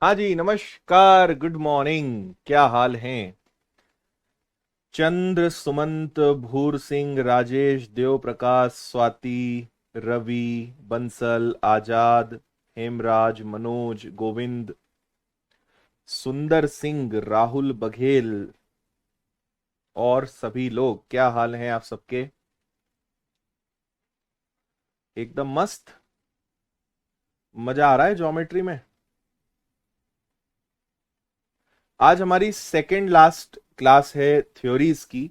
हाँ जी, नमस्कार, good morning. क्या हाल हैं? चंद्र, सुमंत, भूर सिंह, राजेश, देव प्रकाश, स्वाति, रवि, बंसल, आजाद, हेमराज, मनोज, गोविंद, सुंदर सिंह, राहुल बघेल और सभी लोग, क्या हाल हैं आप सबके? एकदम मस्त। मजा आ रहा है ज्योमेट्री में। आज हमारी सेकेंड लास्ट क्लास है थ्योरीज की।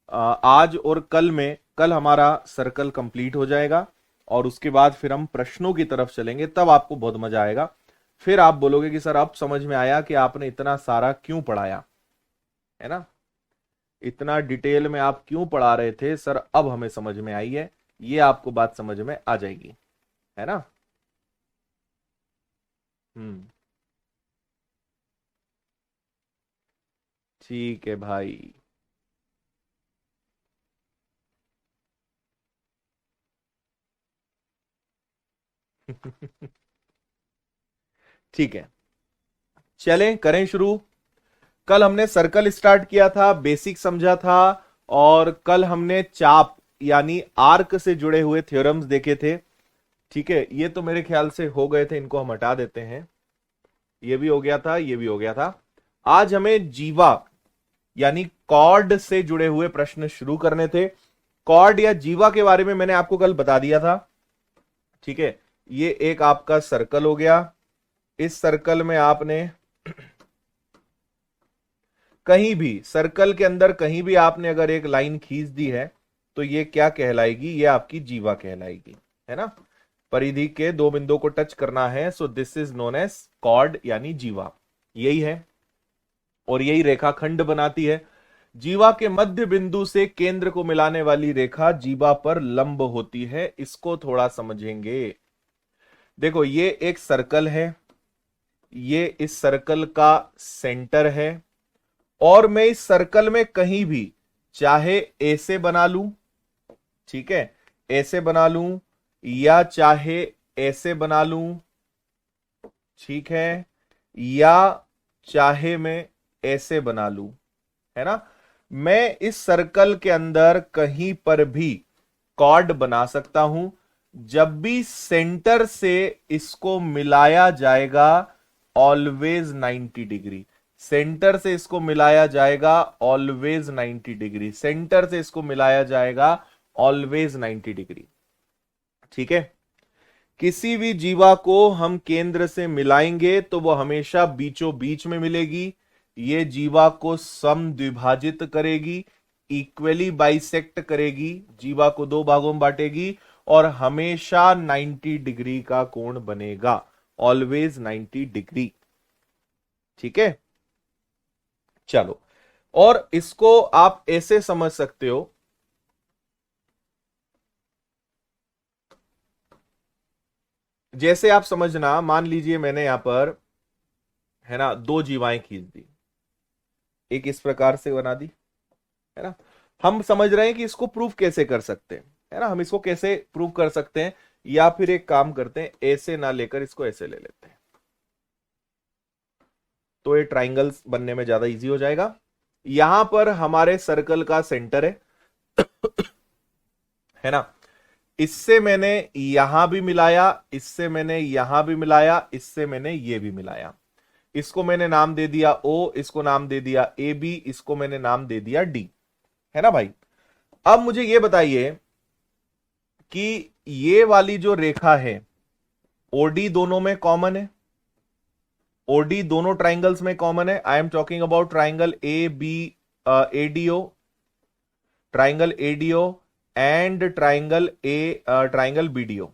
आज और कल हमारा सर्कल कंप्लीट हो जाएगा और उसके बाद फिर हम प्रश्नों की तरफ चलेंगे, तब आपको बहुत मजा आएगा। फिर आप बोलोगे कि सर अब समझ में आया कि आपने इतना सारा क्यों पढ़ाया, है ना। इतना डिटेल में आप क्यों पढ़ा रहे थे सर, अब हमें समझ में आई है। ये आपको बात समझ में आ जाएगी, है ना। हम्म। ठीक है भाई। ठीक है, चलें करें शुरू। कल हमने सर्कल स्टार्ट किया था, बेसिक समझा था, और कल हमने चाप यानी आर्क से जुड़े हुए थ्योरम्स देखे थे। ठीक है, ये तो मेरे ख्याल से हो गए थे, इनको हम हटा देते हैं। ये भी हो गया था, ये भी हो गया था। आज हमें जीवा यानी कॉर्ड से जुड़े हुए प्रश्न शुरू करने थे। कॉर्ड या जीवा के बारे में मैंने आपको कल बता दिया था। ठीक है, ये एक आपका सर्कल हो गया। इस सर्कल में आपने कहीं भी सर्कल के अंदर कहीं भी आपने अगर एक लाइन खींच दी है तो ये क्या कहलाएगी? ये आपकी जीवा कहलाएगी, है ना। परिधि के दो बिंदुओं को टच करना है, so this is known as chord यानी जीवा। यही है, और यही रेखाखंड बनाती है। जीवा के मध्य बिंदु से केंद्र को मिलाने वाली रेखा जीवा पर लंब होती है। इसको थोड़ा समझेंगे। देखो, ये एक सर्कल है, ये इस सर्कल का सेंटर है, और मैं इस सर्कल में कहीं भी चाहे ऐसे बना लूं, ठीक है, ऐसे बना लूं, या चाहे ऐसे बना लूं, ठीक है, या चाहे मैं ऐसे बना लूं, है ना। मैं इस सर्कल के अंदर कहीं पर भी कॉर्ड बना सकता हूं। जब भी सेंटर से इसको मिलाया जाएगा ऑलवेज 90 डिग्री, सेंटर से इसको मिलाया जाएगा ऑलवेज 90 डिग्री, सेंटर से इसको मिलाया जाएगा ऑलवेज 90 डिग्री। ठीक है, किसी भी जीवा को हम केंद्र से मिलाएंगे तो वो हमेशा बीचों बीच में मिलेगी। ये जीवा को समद्विभाजित करेगी, इक्वली बाइसेक्ट करेगी, जीवा को दो भागों में बांटेगी, और हमेशा 90 डिग्री का कोण बनेगा, ऑलवेज 90 डिग्री। ठीक है, चलो, और इसको आप ऐसे समझ सकते हो, जैसे आप समझना, मान लीजिए मैंने यहां पर, है ना, दो जीवाएं खींच दी, एक इस प्रकार से बना दी, है ना। हम समझ रहे हैं कि इसको प्रूफ कैसे कर सकते हैं। है ना। हम इसको कैसे प्रूव कर सकते हैं, या फिर एक काम करते हैं, ऐसे ना लेकर इसको ऐसे ले लेते हैं, तो ये ट्राइंगल्स बनने में ज्यादा इजी हो जाएगा। यहां पर हमारे सर्कल का सेंटर है ना। इससे मैंने यहां भी मिलाया, इससे मैंने यहां भी मिलाया, इससे मैंने ये भी मिलाया। इसको मैंने नाम दे दिया ओ, इसको नाम दे दिया ए बी, इसको मैंने नाम दे दिया डी, है ना भाई। अब मुझे ये बताइए कि ये वाली जो रेखा है ओडी दोनों में कॉमन है, ओडी दोनों ट्राइंगल्स में कॉमन है। I am talking about triangle A B, ADO, triangle ADO and triangle BDO.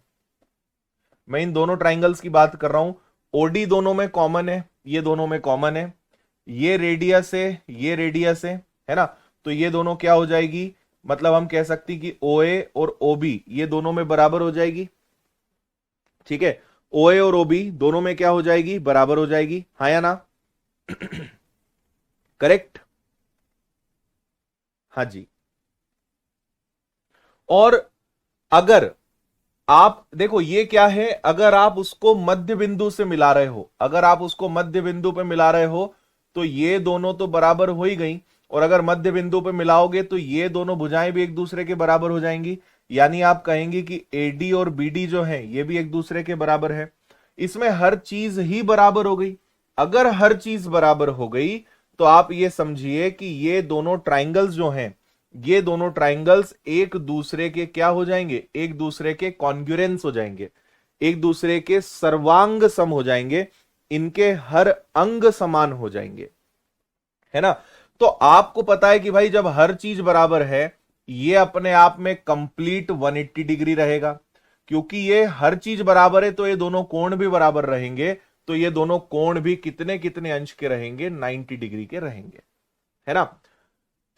मैं इन दोनों ट्राइंगल्स की बात कर रहा हूं। ओडी दोनों में कॉमन है, ये दोनों में कॉमन है, ये रेडियस है, ये रेडियस है ना। तो ये दोनों क्या हो जाएगी, मतलब हम कह सकते हैं कि ओए और ओबी ये दोनों में बराबर हो जाएगी। ठीक है, ओए और ओबी दोनों में क्या हो जाएगी, बराबर हो जाएगी, हाँ या ना। करेक्ट, हाँ जी। और अगर आप देखो ये क्या है, अगर आप उसको मध्य बिंदु से मिला रहे हो, अगर आप उसको मध्य बिंदु पे मिला रहे हो तो ये दोनों तो बराबर हो ही गई, और अगर मध्य बिंदु पे मिलाओगे तो ये दोनों भुजाएं भी एक दूसरे के बराबर हो जाएंगी। यानी आप कहेंगे कि एडी और बीडी जो है ये भी एक दूसरे के बराबर है। इसमें हर चीज ही बराबर हो गई। अगर हर चीज बराबर हो गई तो आप ये समझिए कि ये दोनों ट्राइंगल्स जो हैं, ये दोनों ट्राइंगल्स एक दूसरे के क्या हो जाएंगे, एक दूसरे के कॉन्ग्रुएंस हो जाएंगे, एक दूसरे के सर्वांग सम हो जाएंगे, इनके हर अंग समान हो जाएंगे, है ना। तो आपको पता है कि भाई जब हर चीज बराबर है, ये अपने आप में कंप्लीट 180 डिग्री रहेगा। क्योंकि ये हर चीज बराबर है तो ये दोनों कोण भी बराबर रहेंगे, तो ये दोनों कोण भी कितने कितने अंश के रहेंगे, 90 डिग्री के रहेंगे, है ना।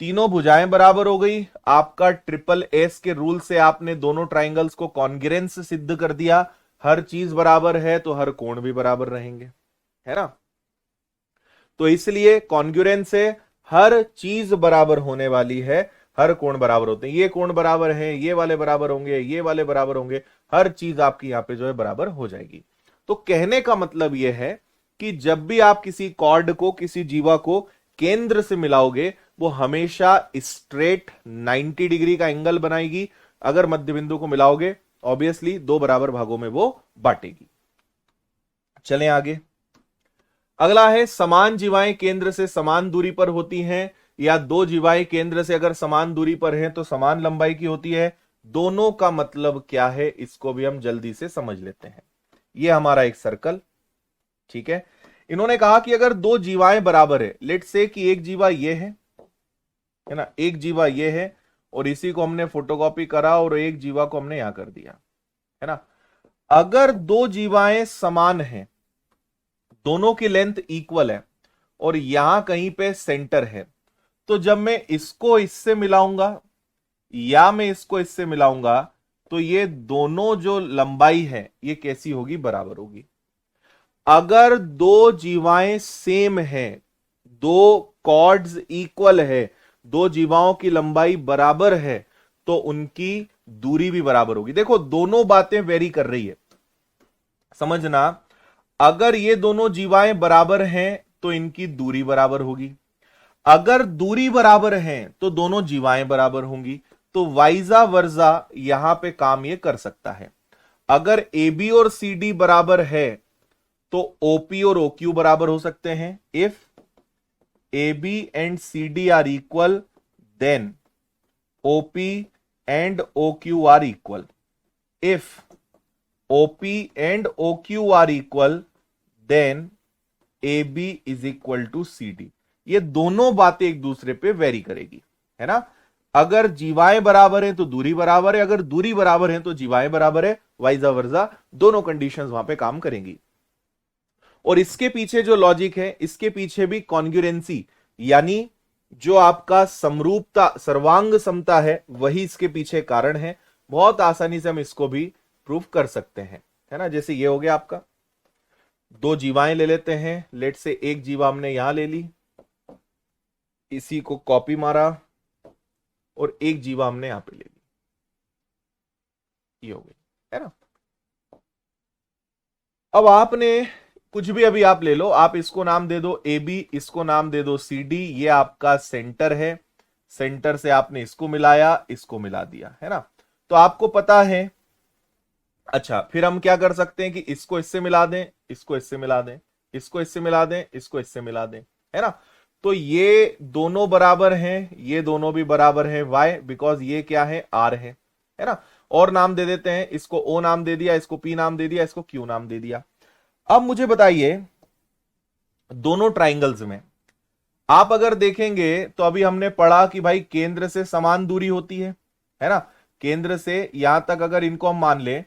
तीनों भुजाएं बराबर हो गई। आपका ट्रिपल एस के रूल से आपने दोनों ट्राइंगल्स को कॉन्ग्रुएंस सिद्ध कर दिया। हर चीज बराबर है तो हर कोण भी बराबर रहेंगे, है ना। तो इसलिए कॉन्ग्रुएंस से हर चीज बराबर होने वाली है, हर कोण बराबर होते हैं। ये कोण बराबर है, ये वाले बराबर होंगे, ये वाले बराबर होंगे, हर चीज आपकी यहां पे जो है बराबर हो जाएगी। तो कहने का मतलब यह है कि जब भी आप किसी कॉर्ड को, किसी जीवा को केंद्र से मिलाओगे, वो हमेशा स्ट्रेट 90 डिग्री का एंगल बनाएगी। अगर मध्य बिंदु को मिलाओगे ऑब्वियसली दो बराबर भागों में वो बांटेगी। चलें आगे। अगला है समान जीवाएं केंद्र से समान दूरी पर होती हैं, या दो जीवाएं केंद्र से अगर समान दूरी पर हैं तो समान लंबाई की होती है। दोनों का मतलब क्या है, इसको भी हम जल्दी से समझ लेते हैं। यह हमारा एक सर्कल, ठीक है। इन्होंने कहा कि अगर दो जीवाएं बराबर है, लेट से कि एक जीवा ये है ना, एक जीवा ये है, और इसी को हमने फोटोकॉपी करा और एक जीवा को हमने यहां कर दिया, है ना। अगर दो जीवाएं समान हैं, दोनों की लेंथ इक्वल है, और यहां कहीं पे सेंटर है, तो जब मैं इसको इससे मिलाऊंगा या मैं इसको इससे मिलाऊंगा तो ये दोनों जो लंबाई है ये कैसी होगी, बराबर होगी। अगर दो जीवाएं सेम हैं, दो कॉर्ड्स इक्वल है, दो जीवाओं की लंबाई बराबर है, तो उनकी दूरी भी बराबर होगी। देखो दोनों बातें वेरी कर रही है, समझना। अगर ये दोनों जीवाएं बराबर हैं तो इनकी दूरी बराबर होगी। अगर दूरी बराबर है तो दोनों जीवाएं बराबर होंगी। तो वाइजा वर्जा यहां पे काम ये कर सकता है। अगर ए बी और सी डी बराबर है तो ओपी और ओक्यू बराबर हो सकते हैं। If A B and C D are equal then OP and OQ are equal. If OP and OQ are equal then A B is equal to C D. ये दोनों बातें एक दूसरे पे वेरी करेगी, है ना। अगर जीवाएं बराबर हैं तो दूरी बराबर है, अगर दूरी बराबर है तो जीवाएं बराबर है, वाइजा वर्जा दोनों कंडीशंस वहां पे काम करेंगी। और इसके पीछे जो लॉजिक है, इसके पीछे भी कॉन्ग्रुएंसी यानी जो आपका समरूपता, सर्वांग समता है, वही इसके पीछे कारण है। बहुत आसानी से हम इसको भी प्रूफ कर सकते हैं, है ना। जैसे ये हो गया आपका, दो जीवाएं ले लेते हैं, लेट से एक जीवा हमने यहां ले ली, इसी को कॉपी मारा, और एक जीवा हमने यहां पे ले ली। ये हो गई, है ना। अब आपने कुछ भी अभी आप ले लो, आप इसको नाम दे दो ए बी, इसको नाम दे दो सी डी, ये आपका सेंटर है। सेंटर से आपने इसको मिलाया, इसको मिला दिया, है ना। तो आपको पता है, अच्छा फिर हम क्या कर सकते हैं कि इसको इससे मिला दें, इसको इससे मिला दें, इसको इससे मिला दें, इसको इससे मिला दें, है ना। तो ये दोनों बराबर हैं, ये दोनों भी बराबर हैं, वाई बिकॉज ये क्या है, आर है ना। और नाम दे देते हैं, इसको ओ नाम दे दिया, इसको पी नाम दे दिया, इसको क्यू नाम दे दिया। अब मुझे बताइए, दोनों ट्राइंगल्स में आप अगर देखेंगे तो अभी हमने पढ़ा कि भाई केंद्र से समान दूरी होती है ना। केंद्र से यहां तक अगर इनको हम मान लें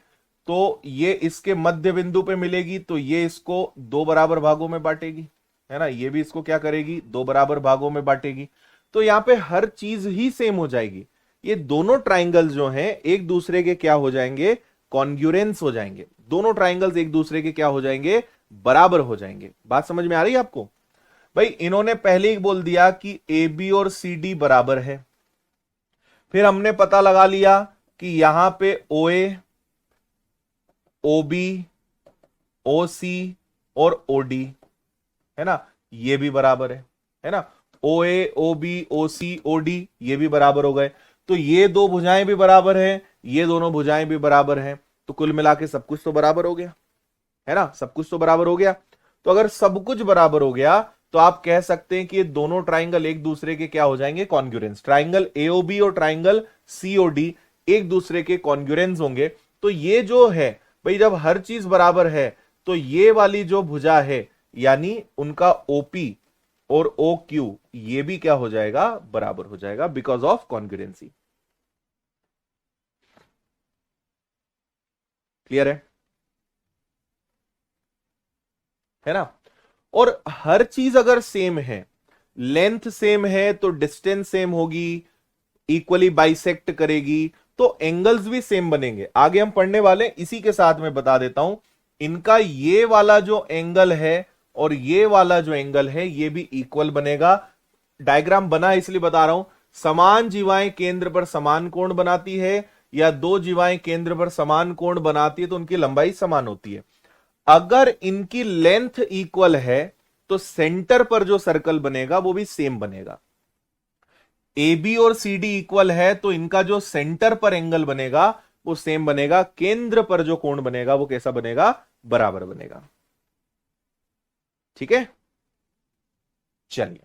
तो ये इसके मध्य बिंदु पे मिलेगी, तो ये इसको दो बराबर भागों में बांटेगी, है ना। ये भी इसको क्या करेगी, दो बराबर भागों में बांटेगी। तो यहां पे हर चीज ही सेम हो जाएगी। ये दोनों ट्राइंगल्स जो हैं एक दूसरे के क्या हो जाएंगे, कॉन्ग्रुएंस हो जाएंगे। दोनों ट्राइंगल्स एक दूसरे के क्या हो जाएंगे, बराबर हो जाएंगे। बात समझ में आ रही है आपको। भाई इन्होंने पहले ही बोल दिया कि ए बी और सी डी बराबर है। फिर हमने पता लगा लिया कि यहां पे ओ ए, ओ बी, ओ सी और ओ डी, है ना, ये भी बराबर है ना। ओ ए, ओ बी, ओ सी, ओ डी ये भी बराबर हो गए। तो ये दो भुजाएं भी बराबर है, ये दोनों भुजाएं भी बराबर हैं। तो कुल मिला के सब कुछ तो बराबर हो गया, है ना। सब कुछ तो बराबर हो गया। तो अगर सब कुछ बराबर हो गया तो आप कह सकते हैं कि ये दोनों ट्राइंगल एक दूसरे के क्या हो जाएंगे, कॉन्ग्रुएंस। ट्राइंगल एओबी और ट्राइंगल सीओडी एक दूसरे के कॉन्ग्रुएंस होंगे। तो ये जो है भाई, जब हर चीज बराबर है तो ये वाली जो भुजा है यानी उनका ओपी और ओ क्यू ये भी क्या हो जाएगा, बराबर हो जाएगा, बिकॉज ऑफ कॉन्ग्रुएंसी। क्लियर है ना। और हर चीज अगर सेम है, लेंथ सेम है तो डिस्टेंस सेम होगी, इक्वली बाइसेक्ट करेगी, तो एंगल्स भी सेम बनेंगे। आगे हम पढ़ने वाले, इसी के साथ में बता देता हूं, इनका ये वाला जो एंगल है और ये वाला जो एंगल है ये भी इक्वल बनेगा। डायग्राम बना इसलिए बता रहा हूं, समान जीवाएं केंद्र पर समान कोण बनाती है, या दो जीवाएं केंद्र पर समान कोण बनाती है तो उनकी लंबाई समान होती है। अगर इनकी लेंथ इक्वल है तो सेंटर पर जो सर्कल बनेगा वो भी सेम बनेगा। ए बी और सी डी इक्वल है तो इनका जो सेंटर पर एंगल बनेगा वो सेम बनेगा। केंद्र पर जो कोण बनेगा वो कैसा बनेगा, बराबर बनेगा। ठीक है, चलिए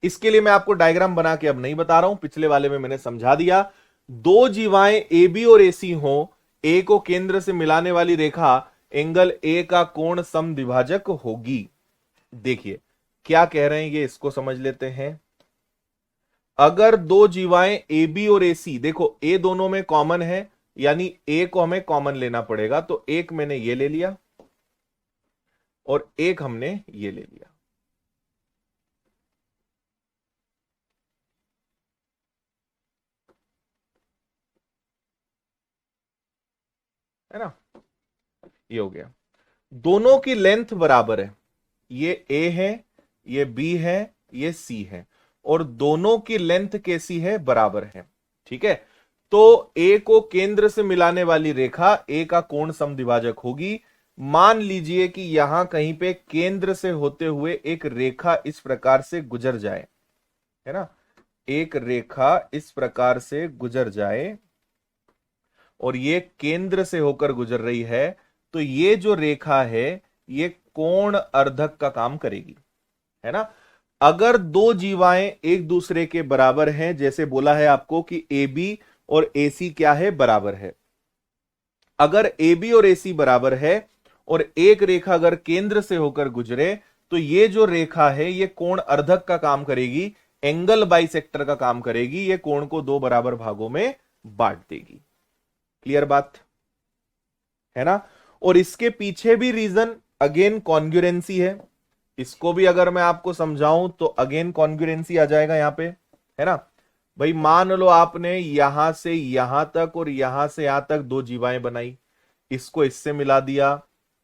इसके लिए मैं आपको डायग्राम बना के अब नहीं बता रहा हूं, पिछले वाले में मैंने समझा दिया। दो जीवाएं ए बी और ए सी हो, ए को केंद्र से मिलाने वाली रेखा एंगल ए का कोण समद्विभाजक होगी। देखिए क्या कह रहे हैं ये, इसको समझ लेते हैं। अगर दो जीवाएं ए बी और ए सी, देखो ए दोनों में कॉमन है यानी ए को हमें कॉमन लेना पड़ेगा, तो एक मैंने ये ले लिया और एक हमने ये ले लिया, है ना। ये हो गया, दोनों की लेंथ बराबर है, ये ए है, ये बी है, ये सी है, और दोनों की लेंथ कैसी है, बराबर है। ठीक है, तो ए को केंद्र से मिलाने वाली रेखा ए का कोण समद्विभाजक होगी। मान लीजिए कि यहां कहीं पे केंद्र से होते हुए एक रेखा इस प्रकार से गुजर जाए, है ना, एक रेखा इस प्रकार से गुजर जाए और ये केंद्र से होकर गुजर रही है, तो ये जो रेखा है ये कोण अर्धक का काम करेगी, है ना। अगर दो जीवाएं एक दूसरे के बराबर हैं, जैसे बोला है आपको कि ए बी और ए सी क्या है, बराबर है। अगर ए बी और ए सी बराबर है और एक रेखा अगर केंद्र से होकर गुजरे, तो ये जो रेखा है ये कोण अर्धक का काम करेगी, एंगल बाइसेक्टर का काम करेगी, ये कोण को दो बराबर भागों में बांट देगी। क्लियर बात है ना। और इसके पीछे भी रीजन अगेन कॉन्ग्रुएंसी है। इसको भी अगर मैं आपको समझाऊं तो अगेन कॉन्ग्रुएंसी आ जाएगा यहां पे, है ना। भाई मान लो आपने यहां से यहां तक और यहां से यहां तक दो जीवाएं बनाई, इसको इससे मिला दिया,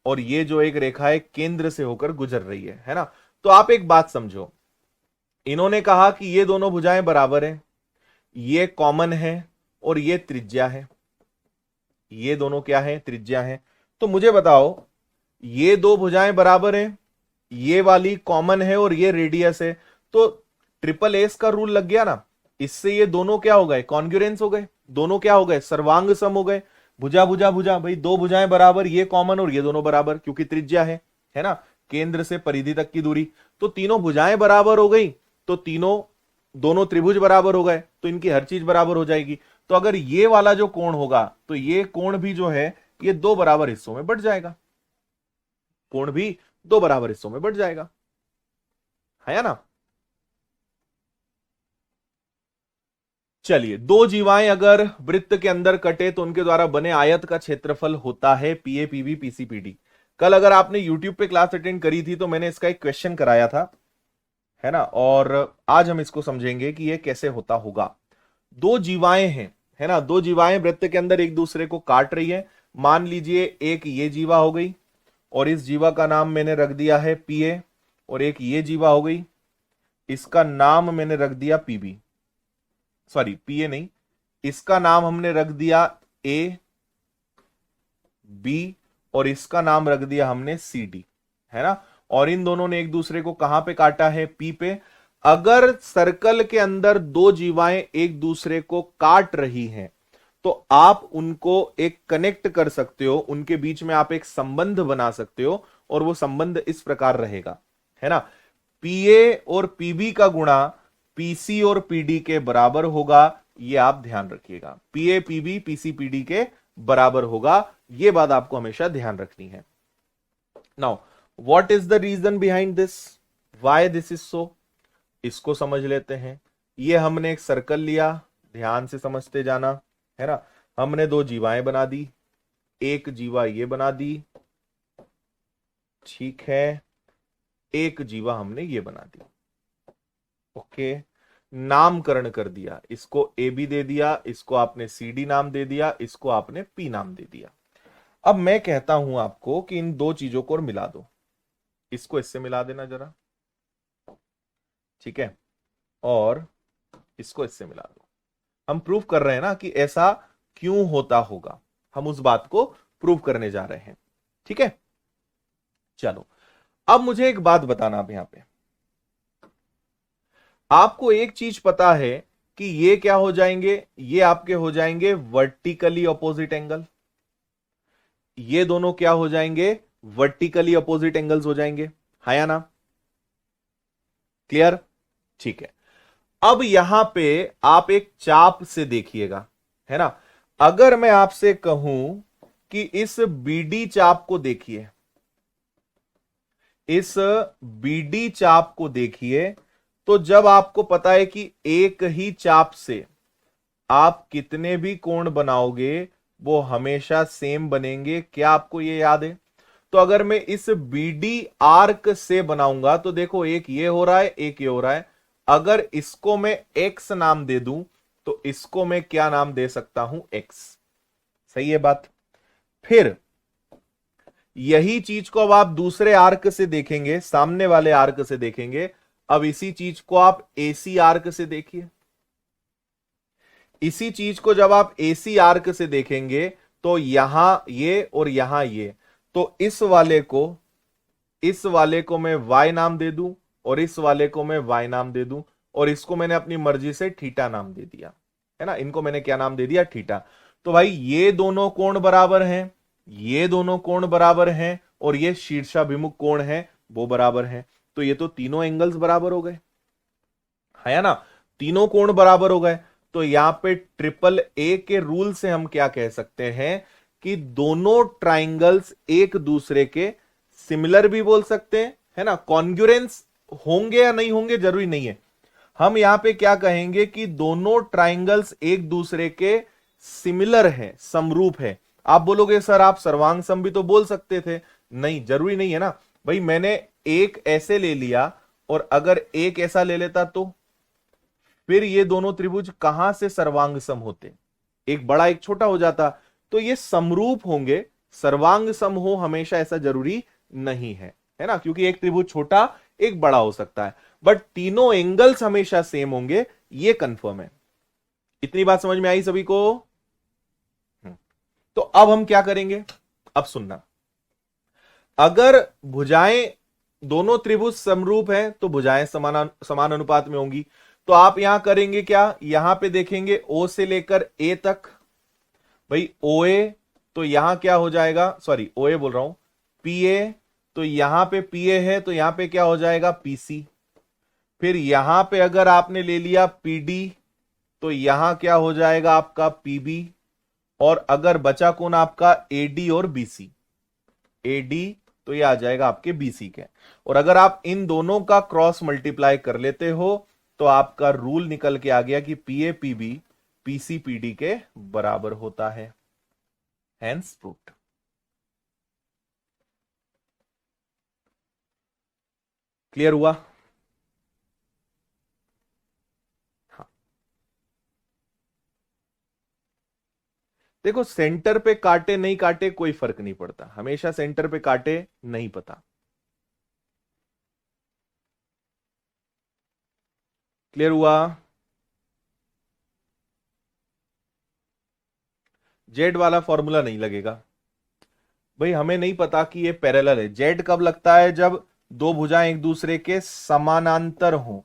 और ये जो एक रेखा है केंद्र से होकर गुजर रही है ना। तो आप एक बात समझो, इन्होंने कहा कि ये दोनों भुजाएं बराबर हैं, ये कॉमन है और ये त्रिज्या है, ये दोनों क्या है, त्रिज्या है। तो मुझे बताओ, ये दो भुजाएं बराबर हैं, ये वाली कॉमन है और ये रेडियस है, तो ट्रिपल एस का रूल लग गया ना। इससे ये दोनों क्या हो गए, कॉन्ग्रुएंस हो गए, दोनों क्या हो गए, सर्वांग सम हो गए। भुजा भुजा भुजा, भाई दो भुजाएं बराबर, ये कॉमन और ये दोनों बराबर, क्योंकि त्रिज्या है ना, केंद्र से परिधि तक की दूरी। तो तीनों भुजाएं बराबर हो गई, तो तीनों दोनों त्रिभुज बराबर हो गए, तो इनकी हर चीज बराबर हो जाएगी। तो अगर ये वाला जो कोण होगा, तो ये कोण भी जो है ये दो बराबर हिस्सों में बढ़ जाएगा, कोण भी दो बराबर हिस्सों में बढ़ जाएगा, है ना। चलिए, दो जीवाएं अगर वृत्त के अंदर कटे तो उनके द्वारा बने आयत का क्षेत्रफल होता है पीए पीबी पीसी पीडी। कल अगर आपने यूट्यूब पे क्लास अटेंड करी थी तो मैंने इसका एक क्वेश्चन कराया था, है ना। और आज हम इसको समझेंगे कि ये कैसे होता होगा। दो जीवाएं हैं, है ना, दो जीवाएं वृत्त के अंदर एक दूसरे को काट रही है। मान लीजिए एक ये जीवा हो गई और इस जीवा का नाम मैंने रख दिया है पीए, और एक ये जीवा हो गई, इसका नाम मैंने रख दिया पीबी, सॉरी पीए नहीं, इसका नाम हमने रख दिया ए बी, और इसका नाम रख दिया हमने सी डी, है ना। और इन दोनों ने एक दूसरे को कहां पे काटा है, पी पे। अगर सर्कल के अंदर दो जीवाएं एक दूसरे को काट रही हैं तो आप उनको एक कनेक्ट कर सकते हो, उनके बीच में आप एक संबंध बना सकते हो, और वो संबंध इस प्रकार रहेगा, है ना। पीए और पीबी का गुणा पीसी और पीडी के बराबर होगा, ये आप ध्यान रखिएगा, पीए पीबी पीसी पीडी के बराबर होगा, ये बात आपको हमेशा ध्यान रखनी है। Now what is the reason behind this, why this is so, इसको समझ लेते हैं। ये हमने एक सर्कल लिया, ध्यान से समझते जाना, है ना। हमने दो जीवाएं बना दी, एक जीवा ये बना दी, ठीक है, एक जीवा हमने ये बना दी, ओके। नामकरण कर दिया, इसको ए बी दे दिया, इसको आपने सी डी नाम दे दिया, इसको आपने पी नाम दे दिया। अब मैं कहता हूं आपको कि इन दो चीजों को और मिला दो, इसको इससे मिला देना जरा, ठीक है, और इसको इससे मिला दो। हम प्रूव कर रहे हैं ना कि ऐसा क्यों होता होगा, हम उस बात को प्रूव करने जा रहे हैं, ठीक है। चलो, अब मुझे एक बात बताना, आप यहां पे आपको एक चीज पता है कि ये क्या हो जाएंगे, ये आपके हो जाएंगे वर्टिकली अपोजिट एंगल, ये दोनों क्या हो जाएंगे, वर्टिकली अपोजिट एंगल्स हो जाएंगे, है या ना, क्लियर, ठीक है। अब यहां पे आप एक चाप से देखिएगा, है ना। अगर मैं आपसे कहूं कि इस बीडी चाप को देखिए, इस बीडी चाप को देखिए, तो जब आपको पता है कि एक ही चाप से आप कितने भी कोण बनाओगे वो हमेशा सेम बनेंगे, क्या आपको ये याद है। तो अगर मैं इस बीडी आर्क से बनाऊंगा तो देखो, एक ये हो रहा है, एक ये हो रहा है। अगर इसको मैं एक्स नाम दे दूं तो इसको मैं क्या नाम दे सकता हूं, एक्स, सही है बात। फिर यही चीज को अब आप दूसरे आर्क से देखेंगे, सामने वाले आर्क से देखेंगे। अब इसी चीज को आप एसी आर्क से देखिए, इसी चीज को जब आप एसी आर्क से देखेंगे तो यहां ये और यहां ये, तो इस वाले को मैं y नाम दे दूं और इस वाले को मैं y नाम दे दूं, और इसको मैंने अपनी मर्जी से थीटा नाम दे दिया, है ना। इनको मैंने क्या नाम दे दिया, थीटा। तो भाई ये दोनों कोण बराबर हैं, ये दोनों कोण बराबर हैं, और ये शीर्षाभिमुख कोण है वो बराबर है। तो ये तो तीनों एंगल्स बराबर हो गए, है ना, तीनों कोण बराबर हो गए। तो यहां पे ट्रिपल ए के रूल से हम क्या कह सकते हैं कि दोनों ट्राइंगल्स एक दूसरे के सिमिलर भी बोल सकते हैं, है ना। कॉन्ग्रुएंस होंगे या नहीं होंगे जरूरी नहीं है, हम यहां पे क्या कहेंगे कि दोनों ट्राइंगल्स एक दूसरे के सिमिलर है, समरूप है। आप बोलोगे सर आप सर्वांग सम भी तो बोल सकते थे, नहीं जरूरी नहीं है ना भाई। मैंने एक ऐसे ले लिया और अगर एक ऐसा ले लेता तो फिर ये दोनों त्रिभुज कहां से सर्वांग सम होते, एक बड़ा एक छोटा हो जाता। तो ये समरूप होंगे, सर्वांग सम हो हमेशा ऐसा जरूरी नहीं है ना, क्योंकि एक त्रिभुज छोटा एक बड़ा हो सकता है, बट तीनों एंगल्स हमेशा सेम होंगे, ये कंफर्म है। इतनी बात समझ में आई सभी को। तो अब हम क्या करेंगे, अब सुनना। अगर भुजाएं दोनों त्रिभुज समरूप हैं तो भुजाएं समान अनुपात में होंगी। तो आप यहां करेंगे क्या, यहां पे देखेंगे ओ से लेकर ए तक, भाई ओ ए, तो यहां क्या हो जाएगा, सॉरी ओ ए बोल रहा हूं, पी ए, तो यहां पे पी ए है तो यहां पे क्या हो जाएगा पीसी। फिर यहां पे अगर आपने ले लिया पीडी तो यहां क्या हो जाएगा आपका पीबी, और अगर बचा कौन आपका एडी और बीसी, एडी तो ये आ जाएगा आपके बीसी के। और अगर आप इन दोनों का क्रॉस मल्टीप्लाई कर लेते हो तो आपका रूल निकल के आ गया कि पीए पीबी पीसी पीडी के बराबर होता है। Hence proved. क्लियर हुआ? हाँ, देखो सेंटर पे काटे नहीं काटे कोई फर्क नहीं पड़ता, हमेशा सेंटर पे काटे नहीं पता। क्लियर हुआ? जेड वाला फॉर्मूला नहीं लगेगा भाई, हमें नहीं पता कि ये पैरेलल है। जेड कब लगता है, जब दो भुजाएं एक दूसरे के समानांतर हों,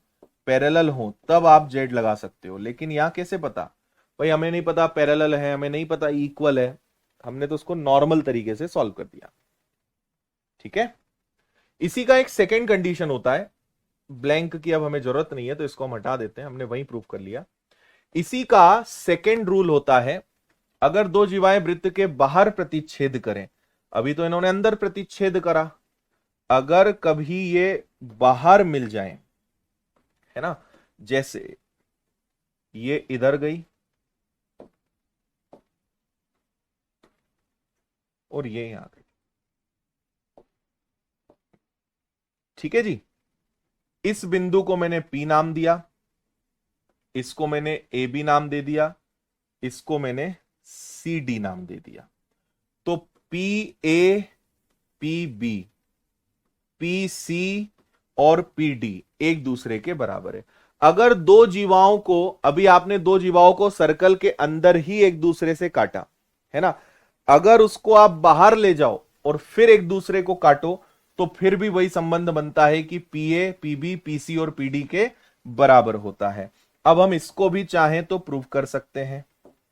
पैरेलल हों, तब आप जेड लगा सकते हो। लेकिन यहां कैसे पता भाई, हमें नहीं पता पैरेलल है, हमें नहीं पता इक्वल है, हमने तो उसको नॉर्मल तरीके से सॉल्व कर दिया। ठीक है, इसी का एक सेकेंड कंडीशन होता है, ब्लैंक की अब हमें जरूरत नहीं है तो इसको हम हटा देते हैं, हमने वहीं प्रूव कर लिया। इसी का सेकेंड रूल होता है, अगर दो जीवाएं वृत्त के बाहर प्रतिच्छेद करें, अभी तो इन्होंने अंदर प्रतिच्छेद करा, अगर कभी ये बाहर मिल जाए, है ना, जैसे ये इधर गई और ये यहां गई, ठीक है जी, इस बिंदु को मैंने P नाम दिया, इसको मैंने ए बी नाम दे दिया, इसको मैंने सी डी नाम दे दिया। तो P A P B P C और पी डी एक दूसरे के बराबर है। अगर दो जीवाओं को, अभी आपने दो जीवाओं को सर्कल के अंदर ही एक दूसरे से काटा, है ना, अगर उसको आप बाहर ले जाओ और फिर एक दूसरे को काटो तो फिर भी वही संबंध बनता है कि P A P B P C और पी डी के बराबर होता है। अब हम इसको भी चाहें तो प्रूव कर सकते हैं,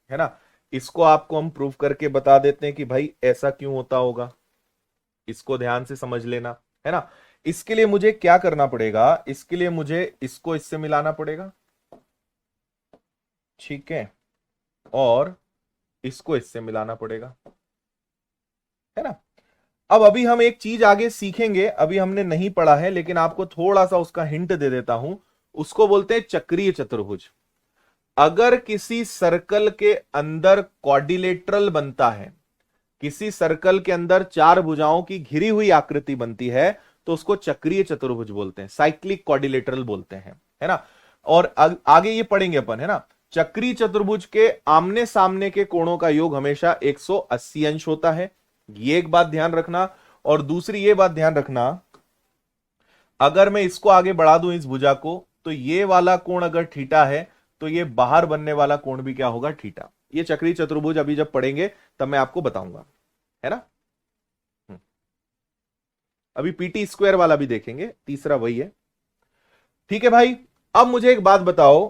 है ना, इसको आपको हम प्रूव करके बता देते हैं कि भाई ऐसा क्यों होता होगा, इसको ध्यान से समझ लेना, है ना। इसके लिए मुझे क्या करना पड़ेगा, इसके लिए मुझे इसको इससे मिलाना पड़ेगा, ठीक है, और इसको इससे मिलाना पड़ेगा, है ना। अब अभी हम एक चीज आगे सीखेंगे, अभी हमने नहीं पढ़ा है लेकिन आपको थोड़ा सा उसका हिंट दे देता हूं, उसको बोलते हैं चक्रीय चतुर्भुज। अगर किसी सर्कल के अंदर क्वाड्रिलेटरल बनता है, किसी सर्कल के अंदर चार भुजाओं की घिरी हुई आकृति बनती है तो उसको चक्रीय चतुर्भुज बोलते हैं, साइक्लिक क्वाड्रिलेटरल बोलते हैं, है ना। और आगे ये पढ़ेंगे अपन, है ना। चक्रीय चतुर्भुज के आमने सामने के कोणों का योग हमेशा 180 अंश होता है, ये एक बात ध्यान रखना। और दूसरी ये बात ध्यान रखना, अगर मैं इसको आगे बढ़ा दूं इस भुजा को, तो ये वाला कोण अगर थीटा है तो ये बाहर बनने वाला कोण भी क्या होगा, थीटा। ये चक्रीय चतुर्भुज अभी जब पढ़ेंगे तब मैं आपको बताऊंगा, है ना। अभी पीटी स्क्वायर वाला भी देखेंगे, तीसरा वही है, ठीक है भाई। अब मुझे एक बात बताओ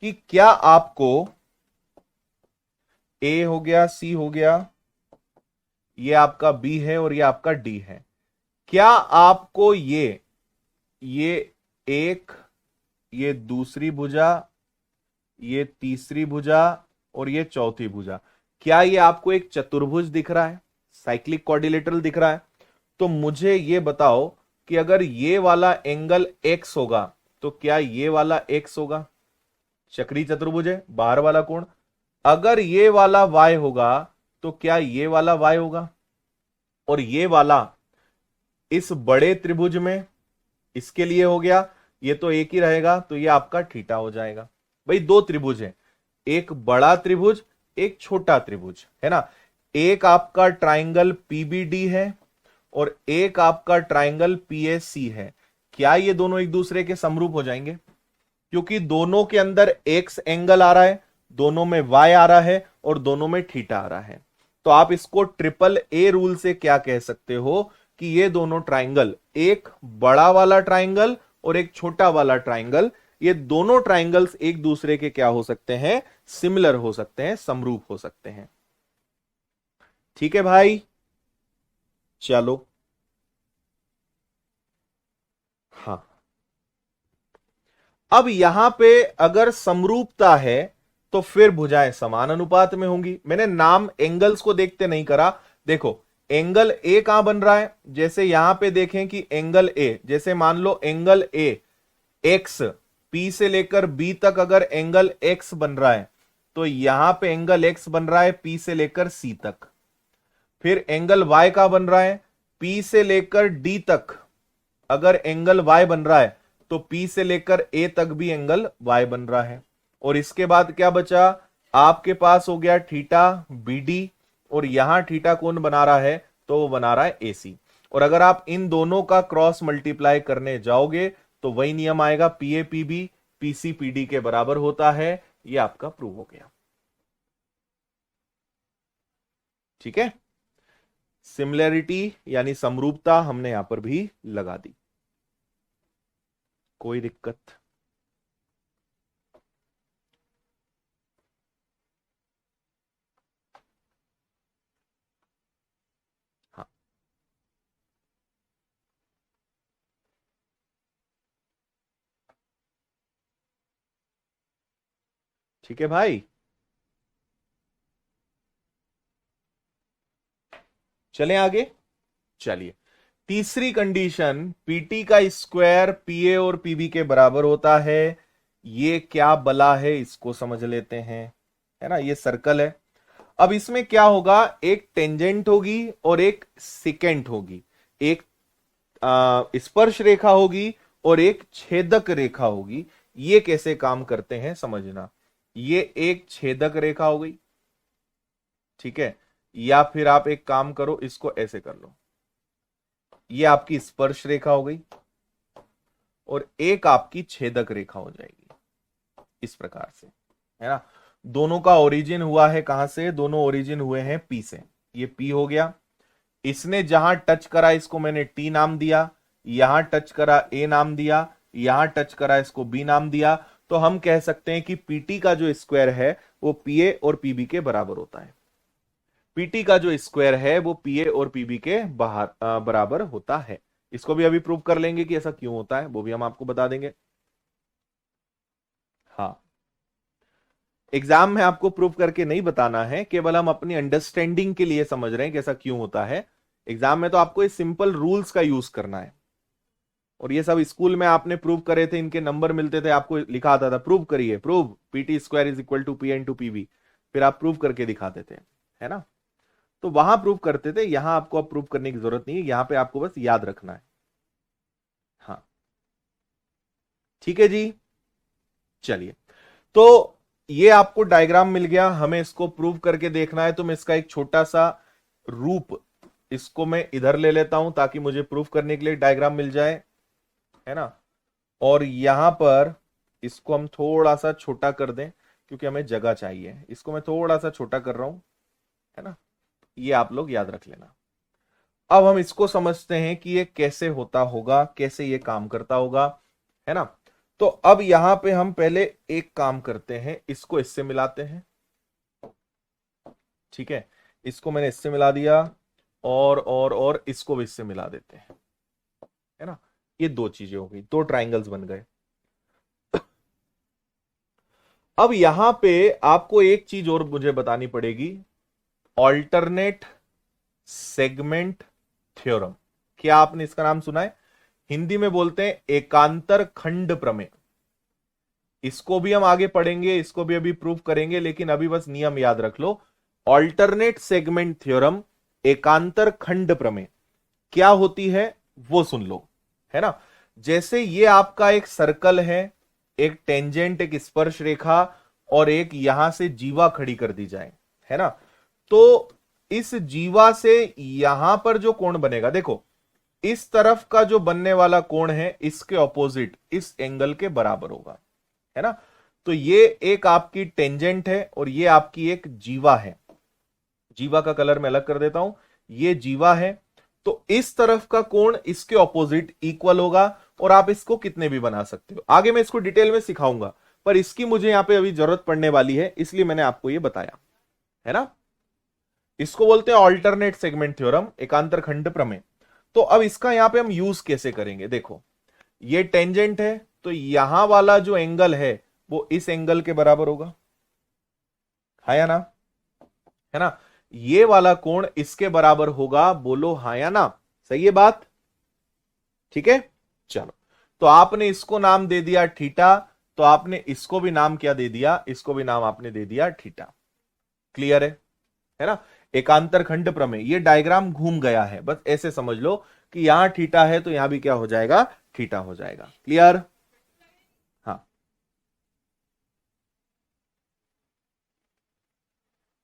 कि क्या आपको ए हो गया, सी हो गया, ये आपका बी है और ये आपका डी है, क्या आपको ये एक, ये दूसरी भुजा, ये तीसरी भुजा और ये चौथी भुजा, क्या ये आपको एक चतुर्भुज दिख रहा है, साइक्लिक क्वाड्रिलेटरल दिख रहा है? तो मुझे ये बताओ कि अगर ये वाला एंगल x होगा तो क्या ये वाला x होगा, चक्रीय चतुर्भुज है, बाहर वाला कोण। अगर ये वाला y होगा तो क्या ये वाला y होगा, और ये वाला इस बड़े त्रिभुज में इसके लिए हो गया, ये तो एक ही रहेगा तो ये आपका थीटा हो जाएगा। भाई दो त्रिभुज है, एक बड़ा त्रिभुज एक छोटा त्रिभुज, है ना। एक आपका ट्राइंगल पीबीडी है और एक आपका ट्राइंगल पीएससी है, क्या ये दोनों एक दूसरे के समरूप हो जाएंगे? क्योंकि दोनों के अंदर एक्स एंगल आ रहा है, दोनों में वाई आ रहा है और दोनों में थीटा आ रहा है। तो आप इसको ट्रिपल ए रूल से क्या कह सकते हो कि ये दोनों ट्राइंगल, एक बड़ा वाला ट्राइंगल और एक छोटा वाला ट्राइंगल, ये दोनों ट्राइंगल्स एक दूसरे के क्या हो सकते हैं, सिमिलर हो सकते हैं, समरूप हो सकते हैं। ठीक है भाई, चलो। हाँ, अब यहां पे अगर समरूपता है तो फिर भुजाएं समान अनुपात में होंगी। मैंने नाम एंगल्स को देखते नहीं करा। देखो, एंगल ए कहां बन रहा है, जैसे यहां पे देखें कि एंगल ए, जैसे मान लो एंगल ए एक्स, पी से लेकर बी तक अगर एंगल एक्स बन रहा है तो यहां पे एंगल एक्स बन रहा है पी से लेकर सी तक। फिर एंगल वाई का बन रहा है पी से लेकर डी तक, अगर एंगल वाई बन रहा है तो पी से लेकर ए तक भी एंगल वाई बन रहा है। और इसके बाद क्या बचा, आपके पास हो गया थीटा बीडी, और यहां थीटा कौन बना रहा है, तो वो बना रहा है एसी। और अगर आप इन दोनों का क्रॉस मल्टीप्लाई करने जाओगे तो वही नियम आएगा, P A P B P C P D के बराबर होता है। ये आपका प्रूव हो गया। ठीक है, सिमिलैरिटी यानी समरूपता हमने यहां पर भी लगा दी, कोई दिक्कत। हाँ, ठीक है भाई, चलें आगे। चलिए, तीसरी कंडीशन, पीटी का स्क्वायर पीए और पीबी के बराबर होता है। ये क्या बला है इसको समझ लेते हैं, है ना, ये सर्कल है। अब इसमें क्या होगा, एक टेंजेंट होगी और एक सिकेंट होगी, एक स्पर्श रेखा होगी और एक छेदक रेखा होगी। ये कैसे काम करते हैं समझना। ये एक छेदक रेखा हो गई, ठीक है, या फिर आप एक काम करो, इसको ऐसे कर लो, ये आपकी स्पर्श रेखा हो गई और एक आपकी छेदक रेखा हो जाएगी, इस प्रकार से, है ना। दोनों का ओरिजिन हुआ है कहां से, दोनों ओरिजिन हुए हैं पी से। ये पी हो गया, इसने जहां टच करा इसको मैंने टी नाम दिया, यहां टच करा ए नाम दिया, यहां टच करा इसको बी नाम दिया। तो हम कह सकते हैं कि पीटी का जो स्क्वायर है वो पीए और पीबी के बराबर होता है। पीटी का जो स्क्वायर है वो पीए और पीबी के बराबर होता है। इसको भी अभी प्रूव कर लेंगे कि ऐसा क्यों होता है, वो भी हम आपको बता देंगे। हाँ, एग्जाम में आपको प्रूव करके नहीं बताना है, केवल हम अपनी अंडरस्टैंडिंग के लिए समझ रहे हैं कि ऐसा क्यों होता है। एग्जाम में तो आपको इस सिंपल रूल्स का यूज करना है। और ये सब स्कूल में आपने प्रूव करे थे, इनके नंबर मिलते थे, आपको लिखा आता था प्रूव करिए, prove PT square is equal to P N to PB, फिर आप प्रूव करके दिखाते थे, है ना। तो वहां प्रूव करते थे, यहां आपको अब प्रूव करने की जरूरत नहीं है, यहां पे आपको बस याद रखना है। हाँ, ठीक है जी, चलिए। तो ये आपको डायग्राम मिल गया, हमें इसको प्रूव करके देखना है। तो मैं इसका एक छोटा सा रूप, इसको मैं इधर ले लेता हूं ताकि मुझे प्रूव करने के लिए डायग्राम मिल जाए, है ना। और यहां पर इसको हम थोड़ा सा छोटा कर दें क्योंकि हमें जगह चाहिए। इसको मैं थोड़ा सा छोटा कर रहा हूं, है ना, ये आप लोग याद रख लेना। अब हम इसको समझते हैं कि ये कैसे होता होगा, कैसे ये काम करता होगा, है ना। तो अब यहां पे हम पहले एक काम करते हैं, इसको इससे मिलाते हैं, ठीक है। इसको मैंने इससे मिला दिया और इसको भी इससे मिला देते हैं, है ना। ये दो चीजें हो गई, दो ट्राइंगल्स बन गए। अब यहां पे आपको एक चीज और मुझे बतानी पड़ेगी, ऑल्टरनेट सेगमेंट थ्योरम। क्या आपने इसका नाम सुना है, हिंदी में बोलते हैं एकांतर खंड प्रमेय। इसको भी हम आगे पढ़ेंगे, इसको भी अभी प्रूफ करेंगे, लेकिन अभी बस नियम याद रख लो। ऑल्टरनेट सेगमेंट थ्योरम, एकांतर खंड प्रमेय क्या होती है वो सुन लो, है ना। जैसे ये आपका एक सर्कल है, एक टेंजेंट, एक स्पर्श रेखा और एक यहां से जीवा खड़ी कर दी जाए, है ना। तो इस जीवा से यहां पर जो कोण बनेगा, देखो इस तरफ का जो बनने वाला कोण है इसके ऑपोजिट इस एंगल के बराबर होगा, है ना। तो ये एक आपकी टेंजेंट है और ये आपकी एक जीवा है। जीवा का कलर मैं अलग कर देता हूं, ये जीवा है, तो इस तरफ का कोण इसके ऑपोजिट इक्वल होगा, और आप इसको कितने भी बना सकते हो। आगे मैं इसको डिटेल में सिखाऊंगा, पर इसकी मुझे यहां पे अभी जरूरत पड़ने वाली है, इसलिए मैंने आपको ये बताया, है ना। इसको बोलते हैं ऑल्टरनेट सेगमेंट थ्योरम, एकांतर खंड प्रमेय। तो अब इसका यहां पे हम यूज कैसे करेंगे, देखो ये टेंजेंट है, तो यहां वाला जो एंगल है वो इस एंगल के बराबर होगा, है या ना, है ना। ये वाला कोण इसके बराबर होगा, बोलो हाँ या ना, सही है बात, ठीक है। चलो, तो आपने इसको नाम दे दिया थीटा, तो आपने इसको भी नाम क्या दे दिया, इसको भी नाम आपने दे दिया थीटा। क्लियर है ना। एकांतर खंड प्रमेय, ये डायग्राम घूम गया है, बस ऐसे समझ लो कि यहां थीटा है तो यहां भी क्या हो जाएगा, थीटा हो जाएगा। क्लियर, हाँ,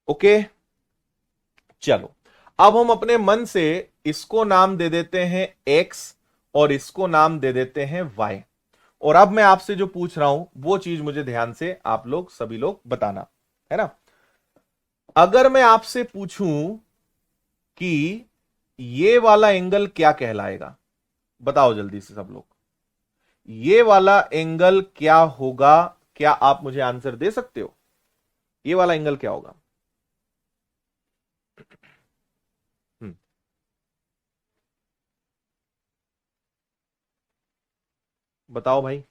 ओके। चलो, अब हम अपने मन से इसको नाम दे देते हैं x, और इसको नाम दे देते हैं y। और अब मैं आपसे जो पूछ रहा हूं वो चीज मुझे ध्यान से आप लोग सभी लोग बताना, है ना। अगर मैं आपसे पूछूं कि ये वाला एंगल क्या कहलाएगा, बताओ जल्दी से सब लोग, ये वाला एंगल क्या होगा, क्या आप मुझे आंसर दे सकते हो, ये वाला एंगल क्या होगा। हम्म, बताओ भाई।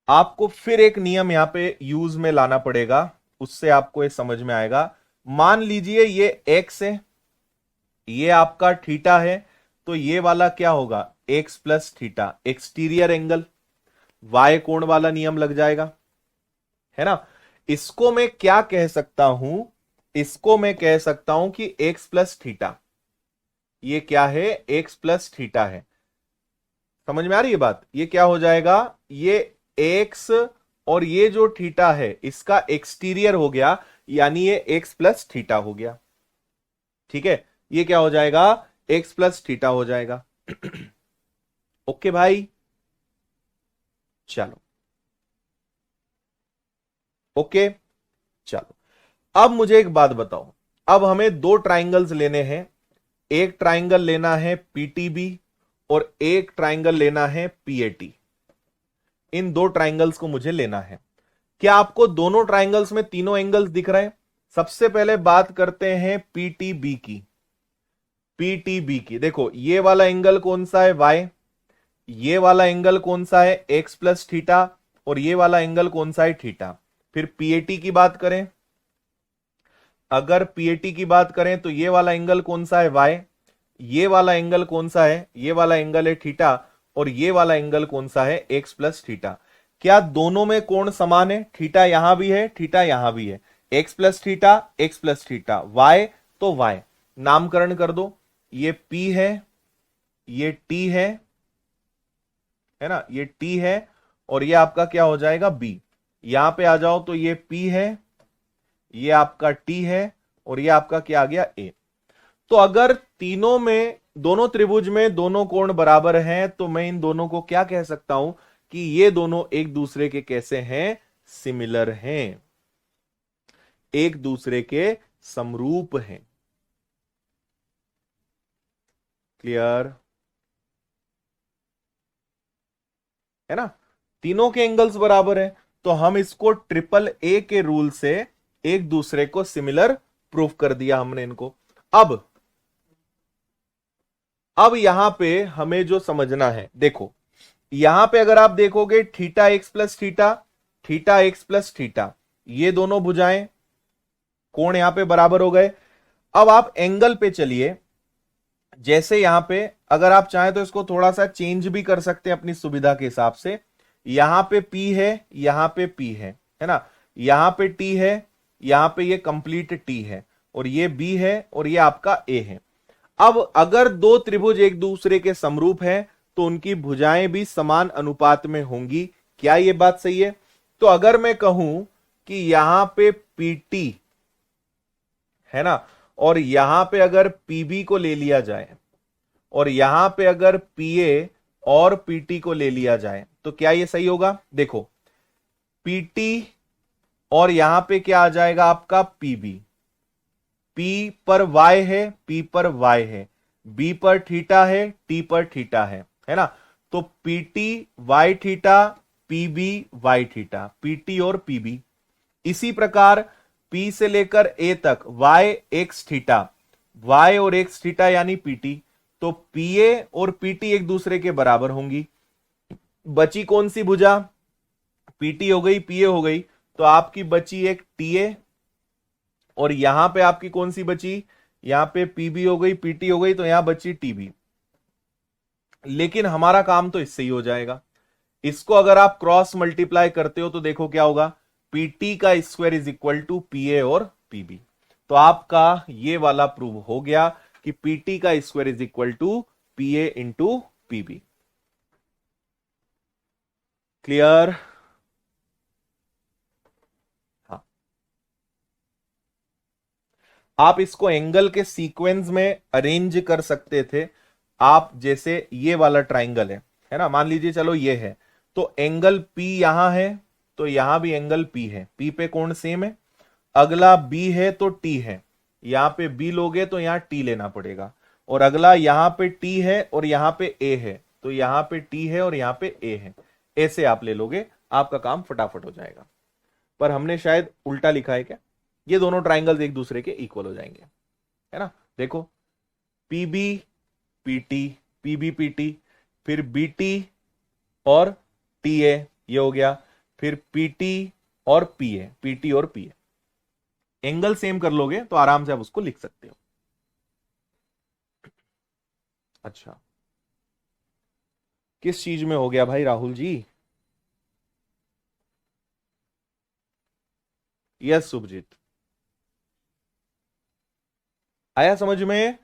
आपको फिर एक नियम यहां पे यूज में लाना पड़ेगा, उससे आपको ये समझ में आएगा। मान लीजिए ये एक्स है, ये आपका थीटा है, तो ये वाला क्या होगा, x plus theta, exterior angle. Y कोण वाला नियम लग जाएगा, है ना। इसको मैं क्या कह सकता हूं, इसको मैं कह सकता हूं कि एक्स प्लस थीटा, ये क्या है, एक्स प्लस थीटा है। समझ में आ रही है बात, ये क्या हो जाएगा, ये एक्स और ये जो थीटा है इसका एक्सटीरियर हो गया, यानी ये एक्स प्लस थीटा हो गया, ठीक है। ये क्या हो जाएगा, एक्स प्लस थीटा हो जाएगा। ओके भाई, चलो, ओके, चलो। अब मुझे एक बात बताओ, अब हमें दो ट्राइंगल्स लेने हैं, एक ट्राइंगल लेना है पीटीबी और एक ट्राइंगल लेना है पीएटी। इन दो ट्राइंगल्स को मुझे लेना है। क्या आपको दोनों ट्राइंगल्स में तीनों एंगल्स दिख रहे हैं। सबसे पहले बात करते हैं पीटीबी की। पीटीबी की देखो, ये वाला एंगल कौन सा है, वाई। ये वाला एंगल कौन सा है, एक्स प्लस थीटा। और ये वाला एंगल कौन सा है, थीटा। फिर पीएटी की बात करें, अगर पीएटी की बात करें तो ये वाला एंगल कौन सा है, वाई। ये वाला एंगल कौन सा है, ये वाला एंगल है थीटा। और ये वाला एंगल कौन सा है, एक्स प्लस थीटा। क्या दोनों में कोण समान है, थीटा यहां भी है, थीटा यहां भी है। X plus theta, x plus theta, y तो वाई। नामकरण कर दो, ये P है, ये T है ना, ये T है, और ये आपका क्या हो जाएगा, B। यहां पे आ जाओ तो ये P है, ये आपका T है, और ये आपका क्या आ गया, A। तो अगर तीनों में, दोनों त्रिभुज में दोनों कोण बराबर हैं, तो मैं इन दोनों को क्या कह सकता हूं कि ये दोनों एक दूसरे के कैसे हैं, सिमिलर हैं, एक दूसरे के समरूप हैं। क्लियर है ना, तीनों के एंगल्स बराबर है, तो हम इसको ट्रिपल ए के रूल से एक दूसरे को सिमिलर प्रूफ कर दिया हमने इनको। अब यहां पे हमें जो समझना है, देखो यहां पे अगर आप देखोगे theta x plus theta, theta x plus theta, ये दोनों भुजाएं, कोण यहां पे बराबर हो गए। अब आप एंगल पे चलिए, जैसे यहां पे अगर आप चाहें तो इसको थोड़ा सा चेंज भी कर सकते हैं अपनी सुविधा के हिसाब से। यहां पे P है, यहां पे P है ना, यहां पे T है, यहां पे ये कंप्लीट T है, और ये B है, और ये आपका A है। अब अगर दो त्रिभुज एक दूसरे के समरूप हैं तो उनकी भुजाएं भी समान अनुपात में होंगी। क्या ये बात सही है। तो अगर मैं कहूं कि यहां पे PT है ना, और यहां पे अगर PB को ले लिया जाए, और यहां पे अगर PA और पीटी को ले लिया जाए तो क्या ये सही होगा? देखो पीटी और यहां पे क्या आ जाएगा आपका पीबी। पी पर वाई है, पी पर वाई है, बी पर थीटा है, टी पर थीटा है ना? तो PT y theta, PB y theta, PT और पीबी। इसी प्रकार पी से लेकर ए तक वाई एक्स थीटा, वाई और एक्स थीटा यानी पीटी। तो पीए और पीटी एक दूसरे के बराबर होंगी। बची कौन सी भुजा? पीटी हो गई, पीए हो गई, तो आपकी बची एक टीए, और यहां पे आपकी कौन सी बची? यहां पे पीबी हो गई, पीटी हो गई, तो यहां बची टीबी। लेकिन हमारा काम तो इससे ही हो जाएगा। इसको अगर आप क्रॉस मल्टीप्लाई करते हो तो देखो क्या होगा, पीटी का स्क्वायर इज इक्वल टू पीए और पीबी। तो आपका ये वाला प्रूव हो गया कि पीटी का square is equal to PA into PB. Clear? हाँ, आप इसको एंगल के सीक्वेंस में अरेंज कर सकते थे। आप जैसे ये वाला ट्राइंगल है ना, मान लीजिए चलो ये है, तो एंगल P यहां है, तो यहां भी एंगल P है, P पे कोण सेम है। अगला B है तो T है, यहां पे B लोगे तो यहां T लेना पड़ेगा। और अगला यहां पे T है और यहां पे A है, तो यहां पे T है और यहां पे A है। ऐसे आप ले लोगे, आपका काम फटाफट हो जाएगा। पर हमने शायद उल्टा लिखा है क्या? ये दोनों ट्राइंगल्स एक दूसरे के इक्वल हो जाएंगे, है ना? देखो पीबी पीटी, पीबी पीटी, फिर बीटी और टीए, ये हो गया। फिर पीटी और पीए, पीटी और पीए। एंगल सेम कर लोगे तो आराम से आप उसको लिख सकते हो। अच्छा, किस चीज में हो गया भाई राहुल जी? यस सुभजीत, आया समझ में?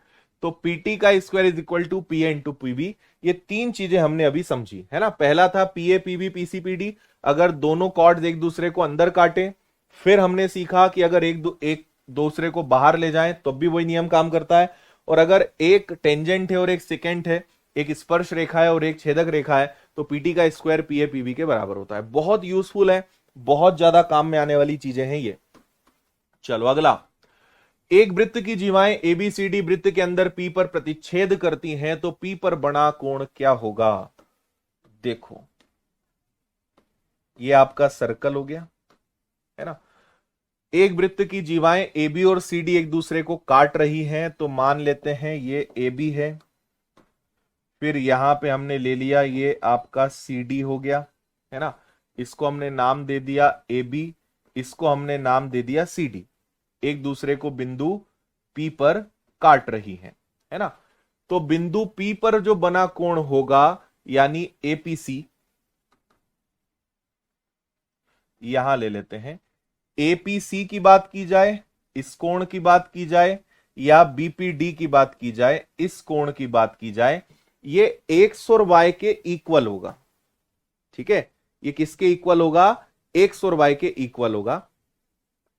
तो पीटी का square is equal to P A into PB. ये तीन चीजें हमने अभी समझी, है ना? पहला था P A PB PC PD, अगर दोनों कॉर्ड्स एक दूसरे को अंदर काटे। फिर हमने सीखा कि अगर एक दूसरे को बाहर ले जाएं तब भी वही नियम काम करता है। और अगर एक टेंजेंट है और एक सेकेंट है, एक स्पर्श रेखा है और एक छेदक रेखा है, तो पीटी का स्क्वायर पी ए पीबी के बराबर होता है। बहुत यूजफुल है, बहुत ज्यादा काम में आने वाली चीजें हैं ये। चलो अगला, एक वृत्त की जीवाएं एबीसीडी वृत्त के अंदर पी पर प्रतिच्छेद करती हैं तो पी पर बना कोण क्या होगा? देखो ये आपका सर्कल हो गया, है ना? एक वृत्त की जीवाएं एबी और सीडी एक दूसरे को काट रही हैं, तो मान लेते हैं ये एबी है। फिर यहां पे हमने ले लिया ये आपका सीडी हो गया, है ना? इसको हमने नाम दे दिया एबी, इसको हमने नाम दे दिया सीडी। एक दूसरे को बिंदु P पर काट रही है ना? तो बिंदु P पर जो बना कोण होगा यानी एपीसी, यहां ले लेते हैं। एपीसी की बात की जाए, इस कोण की बात की जाए, या बीपीडी की बात की जाए, इस कोण की बात की जाए, ये एक्स और वाई के इक्वल होगा। ठीक है, ये किसके इक्वल होगा? एक्स और वाई के इक्वल होगा।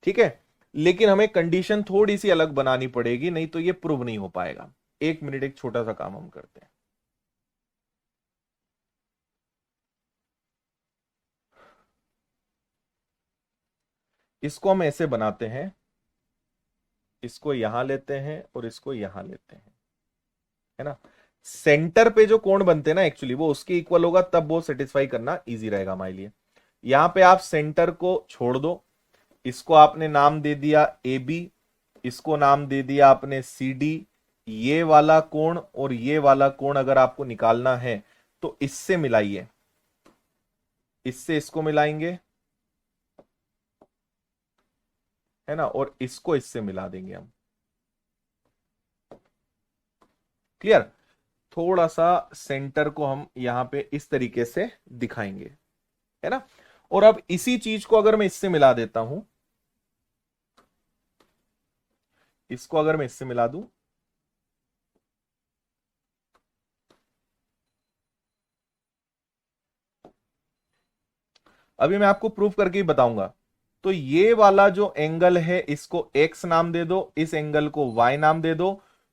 ठीक है, लेकिन हमें कंडीशन थोड़ी सी अलग बनानी पड़ेगी, नहीं तो ये प्रूव नहीं हो पाएगा। एक मिनट, एक छोटा सा काम हम करते हैं। इसको हम ऐसे बनाते हैं, इसको यहां लेते हैं और इसको यहां लेते हैं, है ना? सेंटर पे जो कोण बनते हैं ना, एक्चुअली वो उसके इक्वल होगा, तब वो सेटिस्फाई करना इजी रहेगा हमारे लिए। यहां पे आप सेंटर को छोड़ दो, इसको आपने नाम दे दिया ए बी, इसको नाम दे दिया आपने सी डी। ये वाला कोण और ये वाला कोण अगर आपको निकालना है तो इससे मिलाइए, इससे इसको मिलाएंगे, है ना? और इसको इससे मिला देंगे हम। क्लियर? थोड़ा सा सेंटर को हम यहां पे इस तरीके से दिखाएंगे, है ना? और अब इसी चीज को अगर मैं इससे मिला देता हूं, इसको अगर मैं इससे मिला दूं, अभी मैं आपको प्रूफ करके ही बताऊंगा। तो ये वाला जो एंगल है इसको x नाम दे दो, इस एंगल को y नाम दे दो।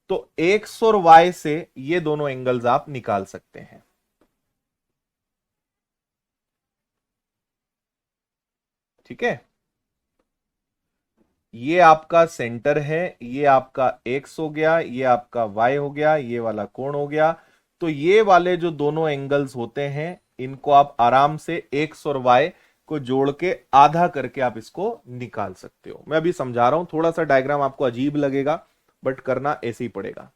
तो x और y से ये दोनों एंगल्स आप निकाल सकते हैं। ठीक है, ये आपका सेंटर है, ये आपका एक्स हो गया, ये आपका वाई हो गया, ये वाला कोण हो गया। तो ये वाले जो दोनों एंगल्स होते हैं इनको आप आराम से एक्स और वाई को जोड़ के आधा करके आप इसको निकाल सकते हो। मैं अभी समझा रहा हूं, थोड़ा सा डायग्राम आपको अजीब लगेगा बट करना ऐसे ही पड़ेगा।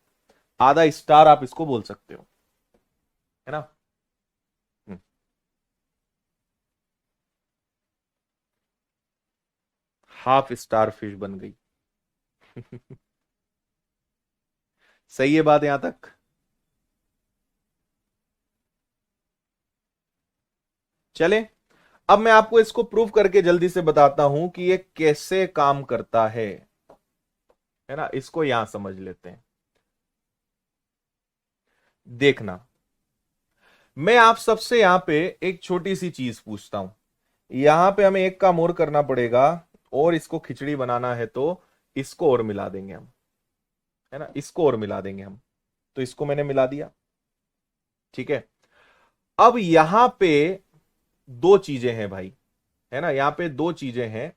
आधा स्टार आप इसको बोल सकते हो, है ना। हाफ स्टार फिश बन गई। सही है बात यहां तक। चले, अब मैं आपको इसको प्रूव करके जल्दी से बताता हूं कि ये कैसे काम करता है ना। इसको यहां समझ लेते हैं। देखना, मैं आप सबसे यहां पे एक छोटी सी चीज पूछता हूं। यहां पे हमें एक काम और करना पड़ेगा, और इसको खिचड़ी बनाना है तो इसको और मिला देंगे हम, है ना, इसको और मिला देंगे हम। तो इसको मैंने मिला दिया, ठीक है। अब यहां पे दो चीजें हैं भाई, है ना, यहां पे दो चीजें हैं।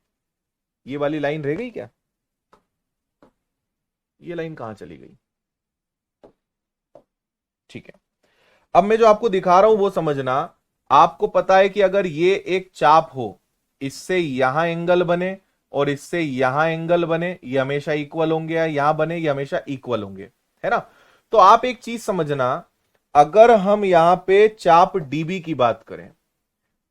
ये वाली लाइन रह गई क्या? ये लाइन कहां चली गई? ठीक है, अब मैं जो आपको दिखा रहा हूं वो समझना। आपको पता है कि अगर ये एक चाप हो, इससे यहां एंगल बने और इससे यहां एंगल बने, ये हमेशा इक्वल होंगे, या यहां बने ये हमेशा इक्वल होंगे, है ना। तो आप एक चीज समझना, अगर हम यहां पे चाप डीबी की बात करें,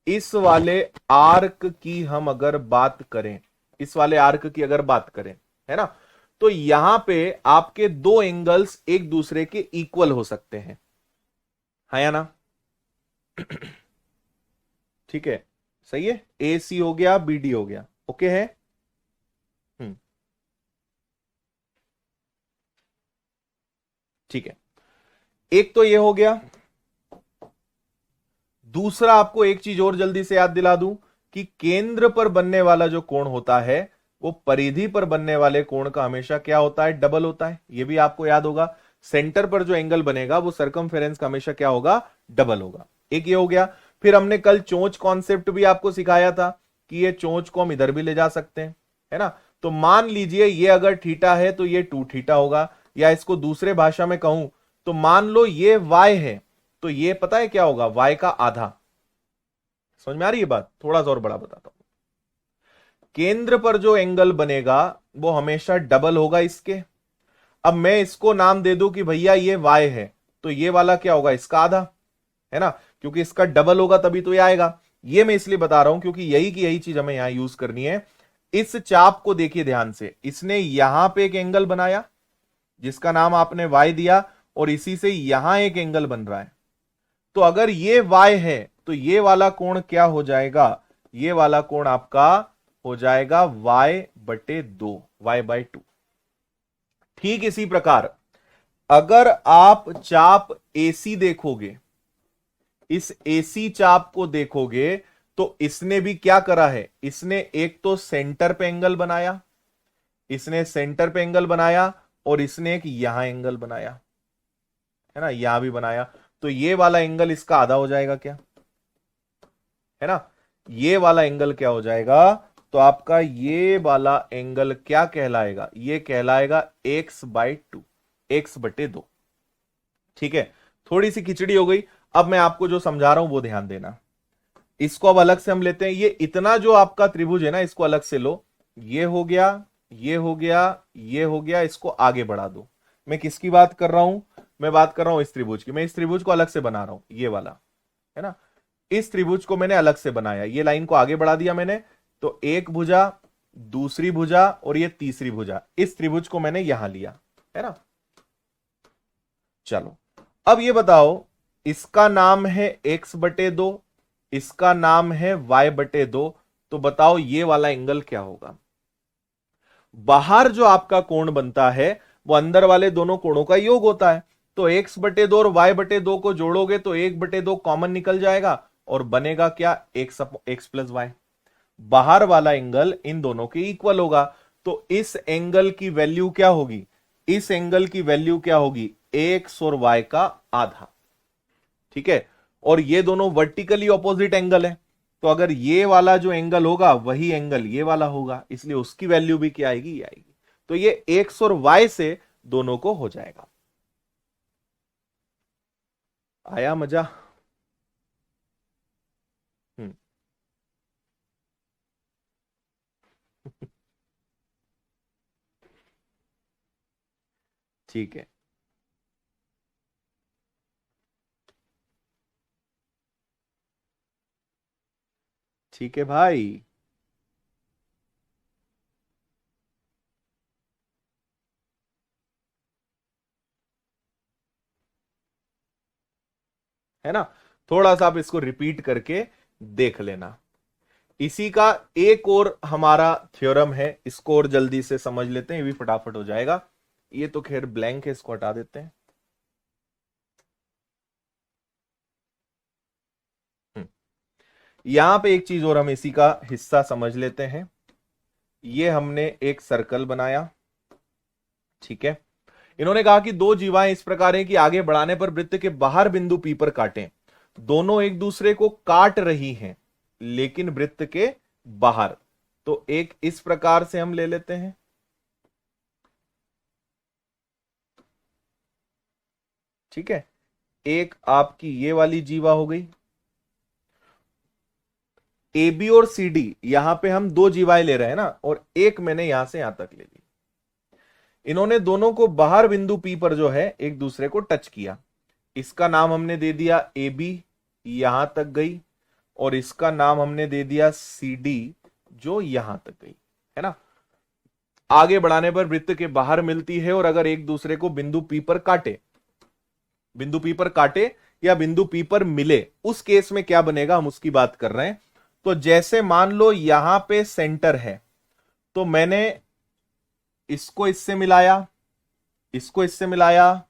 इस वाले आर्क की हम अगर बात करें, इस वाले आर्क की अगर बात करें, है ना, तो यहां पे आपके दो एंगल्स एक दूसरे के इक्वल हो सकते हैं, है या ना। ठीक है, सही है। ए सी हो गया, बी डी हो गया, ओके है। हम्म, ठीक है, एक तो ये हो गया। दूसरा आपको एक चीज और जल्दी से याद दिला दूं कि केंद्र पर बनने वाला जो कोण होता है वो परिधि पर बनने वाले कोण का हमेशा क्या होता है? डबल होता है। ये भी आपको याद होगा। सेंटर पर जो एंगल बनेगा वो सरकमफेरेंस का हमेशा क्या होगा? डबल होगा। एक ये हो गया। फिर हमने कल चोंच कॉन्सेप्ट भी आपको सिखाया था कि ये चोंच को हम इधर भी ले जा सकते हैं, है ना। तो मान लीजिए ये अगर थीटा है तो ये 2 थीटा होगा, या इसको दूसरे भाषा में कहूं तो मान लो ये वाई है, तो ये पता है क्या होगा? वाई का आधा। समझ में आ रही है बात? थोड़ा सा और बड़ा बताता हूं। केंद्र पर जो एंगल बनेगा वो हमेशा डबल होगा इसके। अब मैं इसको नाम दे दूं कि भैया ये वाई है, तो ये वाला क्या होगा? इसका आधा, है ना, क्योंकि इसका डबल होगा तभी तो ये आएगा। ये मैं इसलिए बता रहा हूं क्योंकि यही की यही चीज हमें यहां यूज करनी है। इस चाप को देखिए ध्यान से, इसने यहां पे एक एंगल बनाया जिसका नाम आपने वाई दिया, और इसी से यहां एक एंगल बन रहा है। तो अगर ये y है तो ये वाला कोण क्या हो जाएगा? ये वाला कोण आपका हो जाएगा y/2, y/2। ठीक इसी प्रकार अगर आप चाप AC देखोगे, इस AC चाप को देखोगे, तो इसने भी क्या करा है? इसने एक तो सेंटर पे एंगल बनाया, इसने सेंटर पे एंगल बनाया, और इसने एक यहां एंगल बनाया, है ना, यहां भी बनाया। तो ये वाला एंगल इसका आधा हो जाएगा क्या? है ना, ये वाला एंगल क्या हो जाएगा? तो आपका ये वाला एंगल क्या कहलाएगा? ये कहलाएगा x/2, x/2। ठीक है, थोड़ी सी खिचड़ी हो गई। अब मैं आपको जो समझा रहा हूं वो ध्यान देना। इसको अब अलग से हम लेते हैं। ये इतना जो आपका त्रिभुज है ना, इसको अलग से लो। ये हो गया, ये हो गया, ये हो गया, इसको आगे बढ़ा दो। मैं किसकी बात कर रहा हूं? मैं बात कर रहा हूं इस त्रिभुज की। मैं इस त्रिभुज को अलग से बना रहा हूं, ये वाला, है ना। इस त्रिभुज को मैंने अलग से बनाया, ये लाइन को आगे बढ़ा दिया मैंने। तो एक भुजा, दूसरी भुजा, और ये तीसरी भुजा, इस त्रिभुज को मैंने यहां लिया, है ना। चलो, अब ये बताओ, इसका नाम है x/2, इसका नाम है y/2। तो बताओ ये वाला एंगल क्या होगा? बाहर जो आपका कोण बनता है वो अंदर वाले दोनों कोणों का योग होता है। तो x/2 और y/2 को जोड़ोगे तो 1/2 कॉमन निकल जाएगा, और बनेगा क्या? x+y। बाहर वाला एंगल इन दोनों के इक्वल होगा। तो इस एंगल की वैल्यू क्या होगी? इस एंगल की वैल्यू क्या होगी? x और y का आधा। ठीक है, और ये दोनों वर्टिकली ऑपोजिट एंगल है, तो अगर ये वाला जो एंगल होगा वही एंगल ये वाला होगा, इसलिए उसकी वैल्यू भी क्या आएगी, ये आएगी। तो ये एक्स और वाई से दोनों को हो जाएगा। आया मजा? हम्म। ठीक है। ठीक है भाई। है ना? थोड़ा सा आप इसको रिपीट करके देख लेना। इसी का एक और हमारा थ्योरम है, इसको और जल्दी से समझ लेते हैं, ये भी फटाफट हो जाएगा। ये तो खैर ब्लैंक है, इसको हटा देते हैं। हम्म। यहां पे एक चीज और हम इसी का हिस्सा समझ लेते हैं। ये हमने एक सर्कल बनाया, ठीक है। इन्होंने कहा कि दो जीवाएं इस प्रकार हैं कि आगे बढ़ाने पर वृत्त के बाहर बिंदु पी पर काटें। दोनों एक दूसरे को काट रही हैं लेकिन वृत्त के बाहर। तो एक इस प्रकार से हम ले लेते हैं, ठीक है। एक आपकी ये वाली जीवा हो गई, ए बी और सी डी, यहां पे हम दो जीवाएं ले रहे हैं ना, और एक मैंने यहां से यहां तक ले ली। इन्होंने दोनों को बाहर बिंदु पी पर जो है एक दूसरे को टच किया। इसका नाम हमने दे दिया ए बी, यहां तक गई, और इसका नाम हमने दे दिया सी डी, जो यहां तक गई, है ना। आगे बढ़ाने पर वृत्त के बाहर मिलती है, और अगर एक दूसरे को बिंदु पी पर काटे, बिंदु पी पर काटे या बिंदु पी पर मिले, उस केस में क्या बनेगा हम उसकी बात कर रहे हैं। तो जैसे मान लो यहां पे सेंटर है, तो मैंने इसको इससे मिलाया, इसको इससे मिलाया,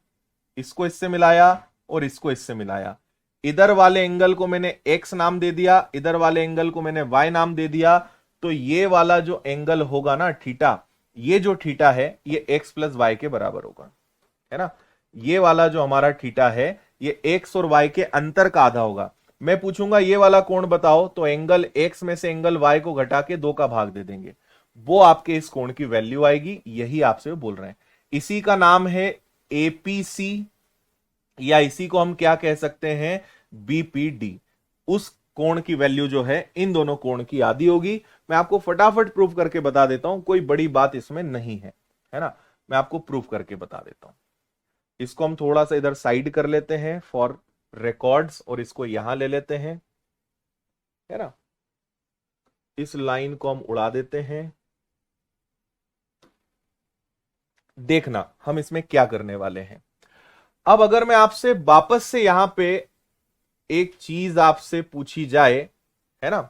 इसको इससे मिलाया, और इसको इससे मिलाया। इधर वाले एंगल को मैंने x नाम दे दिया, इधर वाले एंगल को मैंने y नाम दे दिया। तो ये वाला जो एंगल होगा ना थीटा, ये जो थीटा है ये x प्लस वाई के बराबर होगा, है ना। ये वाला जो हमारा थीटा है ये x और y के अंतर का आधा होगा। मैं पूछूंगा ये वाला कोण बताओ, तो एंगल x में से एंगल y को घटा के 2 का भाग दे देंगे, वो आपके इस कोण की वैल्यू आएगी। यही आपसे बोल रहे हैं, इसी का नाम है एपीसी, या इसी को हम क्या कह सकते हैं, बीपीडी। उस कोण की वैल्यू जो है इन दोनों कोण की आधी होगी। मैं आपको फटाफट प्रूफ करके बता देता हूं, कोई बड़ी बात इसमें नहीं है ना। मैं आपको प्रूफ करके बता देता हूं। इसको हम थोड़ा सा इधर साइड कर लेते हैं फॉर रिकॉर्ड्स, और इसको यहां ले लेते हैं, है ना। इस लाइन को हम उड़ा देते हैं। देखना हम इसमें क्या करने वाले हैं। अब अगर मैं आपसे वापस से यहां पे एक चीज आपसे पूछी जाए, है ना,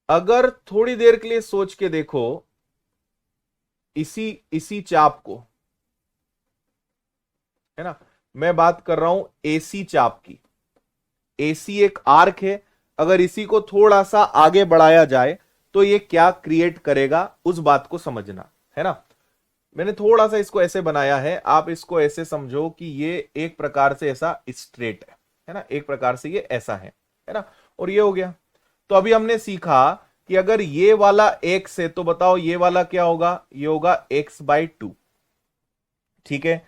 अगर थोड़ी देर के लिए सोच के देखो, इसी इसी चाप को, है ना, मैं बात कर रहा हूं एसी चाप की। एसी एक आर्क है, अगर इसी को थोड़ा सा आगे बढ़ाया जाए तो ये क्या क्रिएट करेगा, उस बात को समझना, है ना। मैंने थोड़ा सा इसको ऐसे बनाया है, आप इसको ऐसे समझो कि ये एक प्रकार से ऐसा स्ट्रेट है ना, एक प्रकार से ये ऐसा है ना, और ये हो गया। तो अभी हमने सीखा कि अगर ये वाला x है तो बताओ ये वाला क्या होगा, ये होगा x/2, ठीक है।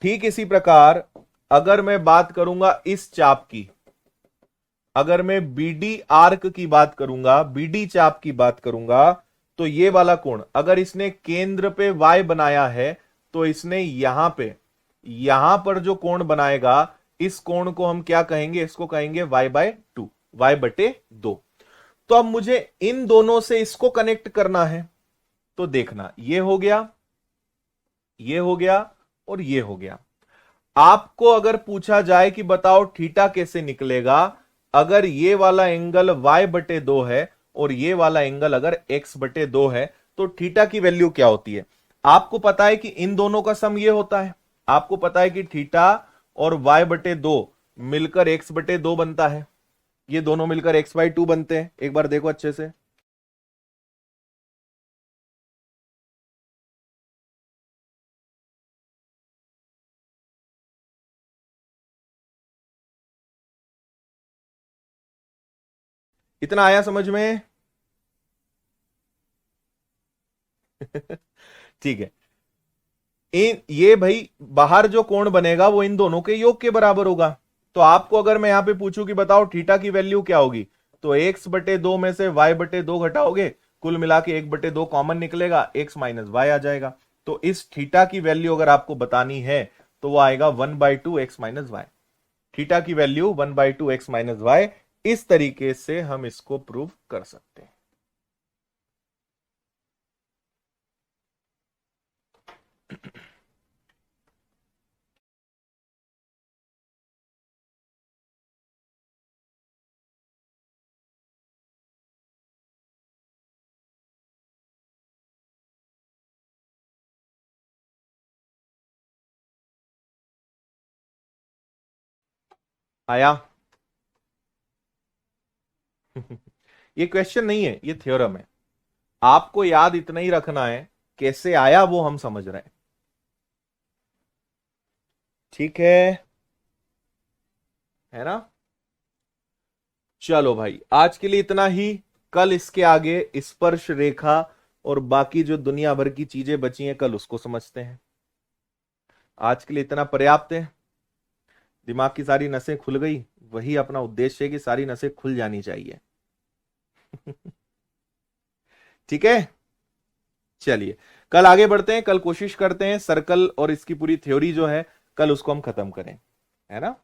ठीक इसी प्रकार अगर मैं बात करूंगा इस चाप की, अगर मैं बीडी आर्क की बात करूंगा, बीडी चाप की बात करूंगा, तो ये वाला कोण अगर इसने केंद्र पे y बनाया है, तो इसने यहां पर जो कोण बनाएगा, इस कोण को हम क्या कहेंगे, इसको कहेंगे y/2, y/2। तो अब मुझे इन दोनों से इसको कनेक्ट करना है, तो देखना ये हो गया, ये हो गया, और ये हो गया। आपको अगर पूछा जाए कि बताओ थीटा कैसे निकलेगा, अगर ये वाला एंगल y/2 है और ये वाला एंगल अगर x/2 है, तो थीटा की वैल्यू क्या होती है। आपको पता है कि इन दोनों का सम ये होता है, आपको पता है कि थीटा और y/2 मिलकर x/2 बनता है, ये दोनों मिलकर x/2 बनते हैं। एक बार देखो अच्छे से। इतना आया समझ में? ठीक है। ये भाई बाहर जो कोण बनेगा वो इन दोनों के योग के बराबर होगा। तो आपको अगर मैं यहां पे पूछूं कि बताओ थीटा की वैल्यू क्या होगी, तो x बटे दो में से y बटे दो घटाओगे, कुल मिला के 1/2 कॉमन निकलेगा, x माइनस वाई आ जाएगा। तो इस थीटा की वैल्यू अगर आपको बतानी है तो वो आएगा 1/2 x माइनस वाई। थीटा की वैल्यू 1/2 x माइनस वाई। इस तरीके से हम इसको प्रूव कर सकते हैं। आया? ये क्वेश्चन नहीं है, ये थ्योरम है। आपको याद इतना ही रखना है, कैसे आया वो हम समझ रहे हैं। ठीक है ना? चलो भाई, आज के लिए इतना ही। कल इसके आगे स्पर्श रेखा और बाकी जो दुनिया भर की चीजें बची हैं कल उसको समझते हैं। आज के लिए इतना पर्याप्त है। दिमाग की सारी नसें खुल गई, वही अपना उद्देश्य है कि सारी नसें खुल जानी चाहिए। ठीक है, चलिए कल आगे बढ़ते हैं। कल कोशिश करते हैं सर्कल और इसकी पूरी थ्योरी जो है कल उसको हम खत्म करें, है ना?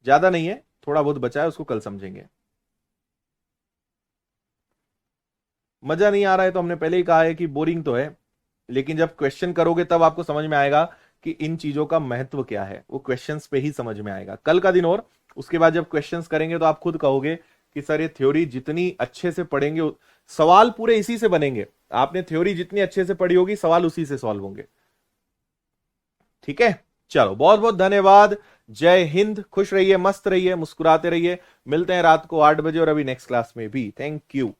ज्यादा नहीं है, थोड़ा बहुत बचा है, उसको कल समझेंगे। मजा नहीं आ रहा है तो हमने पहले ही कहा है कि बोरिंग तो है, लेकिन जब क्वेश्चन करोगे तब आपको समझ में आएगा कि इन चीजों का महत्व क्या है। वो क्वेश्चंस पे ही समझ में आएगा कल का दिन। और उसके बाद जब क्वेश्चंस करेंगे तो आप खुद कहोगे कि सर ये थ्योरी जितनी अच्छे से पढ़ेंगे सवाल पूरे इसी से बनेंगे। आपने थ्योरी जितनी अच्छे से पढ़ी होगी सवाल उसी से सॉल्व होंगे। ठीक है, चलो बहुत बहुत धन्यवाद। जय हिंद, खुश रहिए, मस्त रहिए, मुस्कुराते रहिए। मिलते हैं रात को 8 बजे और अभी नेक्स्ट क्लास में भी। Thank you.